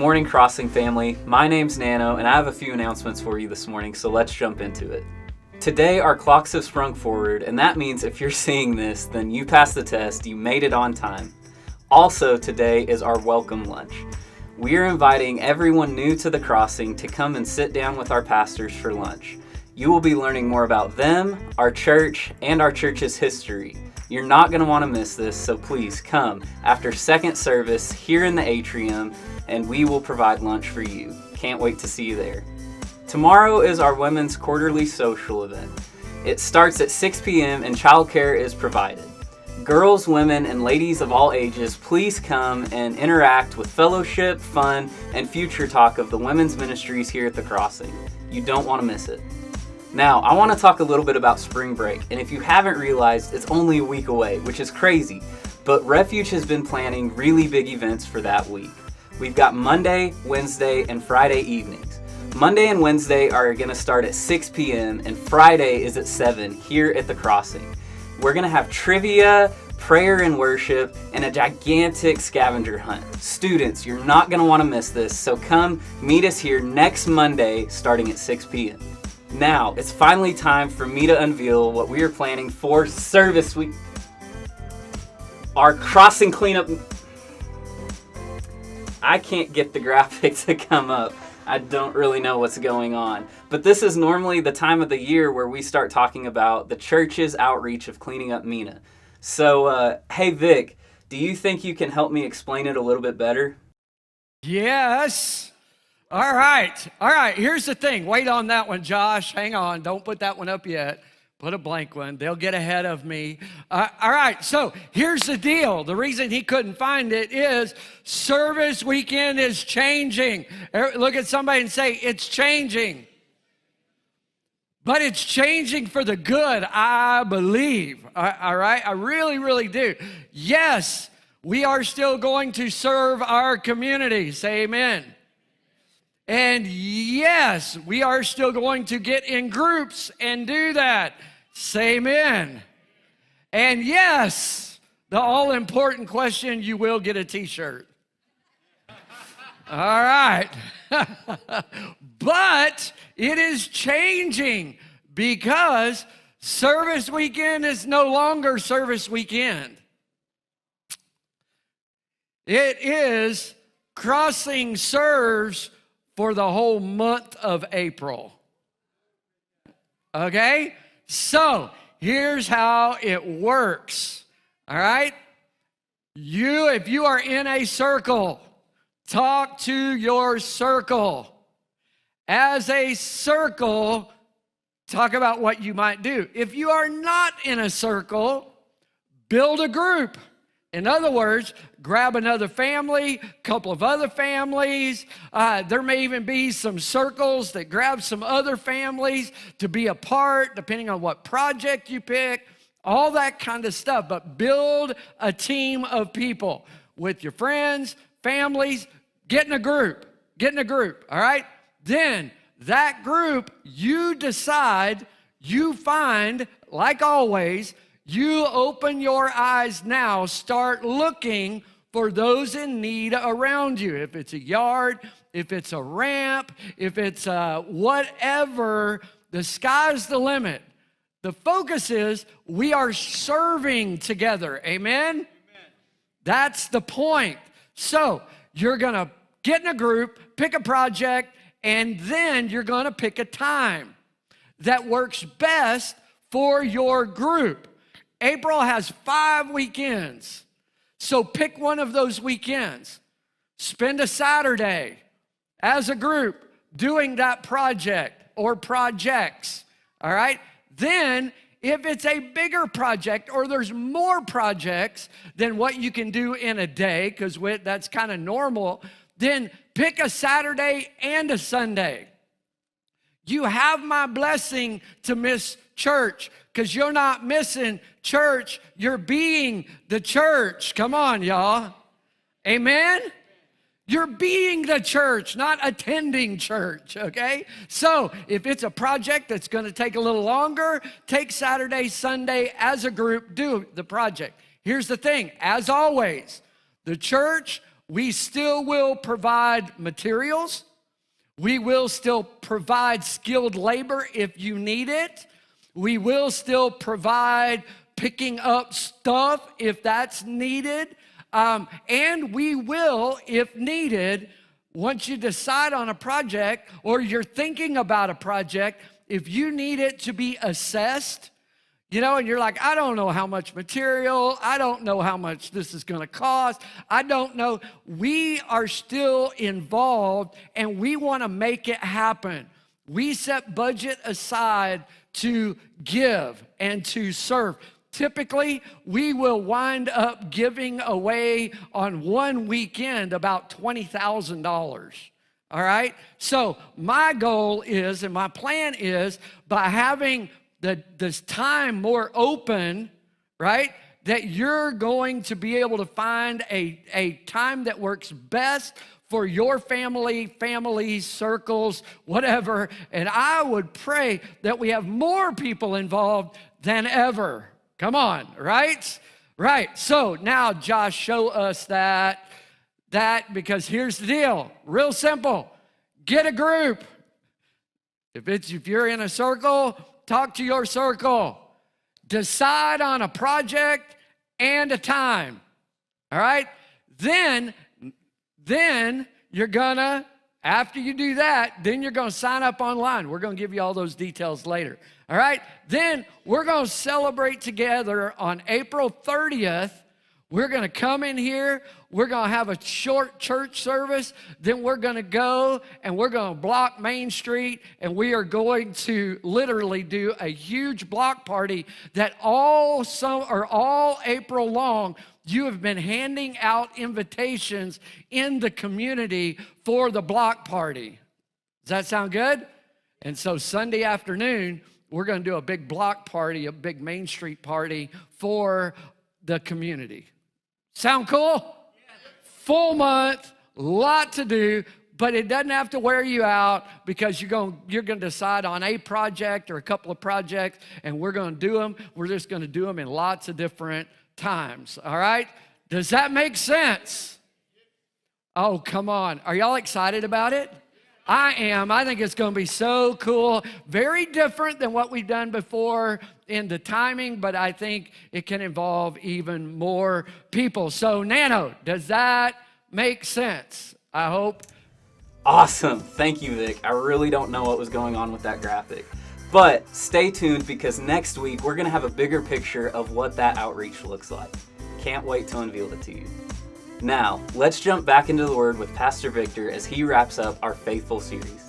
morning, Crossing family. My name's Nano, and I have a few announcements for you this morning, so let's jump into it. Today, our clocks have sprung forward, and that means if you're seeing this, then you passed the test, you made it on time. Also, today is our welcome lunch. We are inviting everyone new to the Crossing to come and sit down with our pastors for lunch. You will be learning more about them, our church, and our church's history. You're not going to want to miss this, so please come after second service here in the atrium, and we will provide lunch for you. Can't wait to see you there. Tomorrow is our women's quarterly social event. It starts at 6 p.m. and childcare is provided. Girls, women, and ladies of all ages, please come and interact with fellowship, fun, and future talk of the women's ministries here at the Crossing. You don't want to miss it. Now, I want to talk a little bit about spring break, and if you haven't realized, it's only a week away, which is crazy, but Refuge has been planning really big events for that week. We've got Monday, Wednesday, and Friday evenings. Monday and Wednesday are going to start at 6 p.m., and Friday is at 7 here at the Crossing. We're going to have trivia, prayer and worship, and a gigantic scavenger hunt. Students, you're not going to want to miss this, so come meet us here next Monday starting at 6 p.m. Now, it's finally time for me to unveil what we are planning for Service Week. Our Crossing cleanup. I can't get the graphic to come up. I don't really know what's going on. But this is normally the time of the year where we start talking about the church's outreach of cleaning up Mena. So, hey Vic, do you think you can help me explain it a little bit better? Yes. All right. Here's the thing. Wait on that one, Josh. Hang on. Don't put that one up yet. Put a blank one. They'll get ahead of me. All right. So here's the deal. The reason he couldn't find it is service weekend is changing. Look at somebody and say, it's changing. But it's changing for the good, I believe. All right? I really, really do. Yes, we are still going to serve our community. Say amen. And yes, we are still going to get in groups and do that. Say amen. And yes, the all-important question, you will get a t-shirt. All right. But it is changing because service weekend is no longer service weekend. It is Crossing serves for the whole month of April. Okay? So, here's how it works. All right? If you are in a circle, talk to your circle. As a circle, talk about what you might do. If you are not in a circle, build a group. In other words, grab another family, a couple of other families. There may even be some circles that grab some other families to be a part, depending on what project you pick, all that kind of stuff. But build a team of people with your friends, families. Get in a group, all right? Then that group, you decide, you find, like always, you open your eyes now, start looking for those in need around you. If it's a yard, if it's a ramp, if it's whatever, the sky's the limit. The focus is we are serving together. Amen? Amen. That's the point. So you're going to get in a group, pick a project, and then you're going to pick a time that works best for your group. April has 5 weekends, so pick one of those weekends. Spend a Saturday as a group doing that project or projects, all right? Then, if it's a bigger project or there's more projects than what you can do in a day, because that's kind of normal, then pick a Saturday and a Sunday. You have my blessing to miss church, because you're not missing church, you're being the church. Come on, y'all. Amen? You're being the church, not attending church, okay? So if it's a project that's going to take a little longer, take Saturday, Sunday as a group, do the project. Here's the thing, as always, the church we still will provide materials. We will still provide skilled labor if you need it. We will still provide picking up stuff if that's needed. And we will, if needed, once you decide on a project or you're thinking about a project, if you need it to be assessed, and you're like, I don't know how much material, I don't know how much this is going to cost, I don't know. We are still involved and we want to make it happen. We set budget aside to give and to serve. Typically, we will wind up giving away on one weekend about $20,000. All right? So my goal is, and my plan is, by having this time more open, right, that you're going to be able to find a time that works best for your families, circles, whatever. And I would pray that we have more people involved than ever. Come on, right? Right. So now, Josh, show us that because here's the deal. Real simple. Get a group. If you're in a circle, talk to your circle. Decide on a project and a time. All right? Then you're gonna, after you do that, then you're gonna sign up online. We're gonna give you all those details later. All right? Then we're gonna celebrate together on April 30th. We're gonna come in here, we're gonna have a short church service, then we're gonna go and we're gonna block Main Street, and we are going to literally do a huge block party that all April long, you have been handing out invitations in the community for the block party. Does that sound good? And so Sunday afternoon, we're gonna do a big block party, a big Main Street party for the community. Sound cool? Yes. Full month, lot to do, but it doesn't have to wear you out because you're going to decide on a project or a couple of projects, and we're going to do them. We're just going to do them in lots of different times, all right? Does that make sense? Oh, come on. Are y'all excited about it? I am. I think it's going to be so cool. Very different than what we've done before in the timing, but I think it can involve even more people. So, Nano, does that make sense? I hope. Awesome. Thank you, Vic. I really don't know what was going on with that graphic. But stay tuned because next week we're going to have a bigger picture of what that outreach looks like. Can't wait to unveil it to you. Now, let's jump back into the Word with Pastor Victor as he wraps up our Faithful series.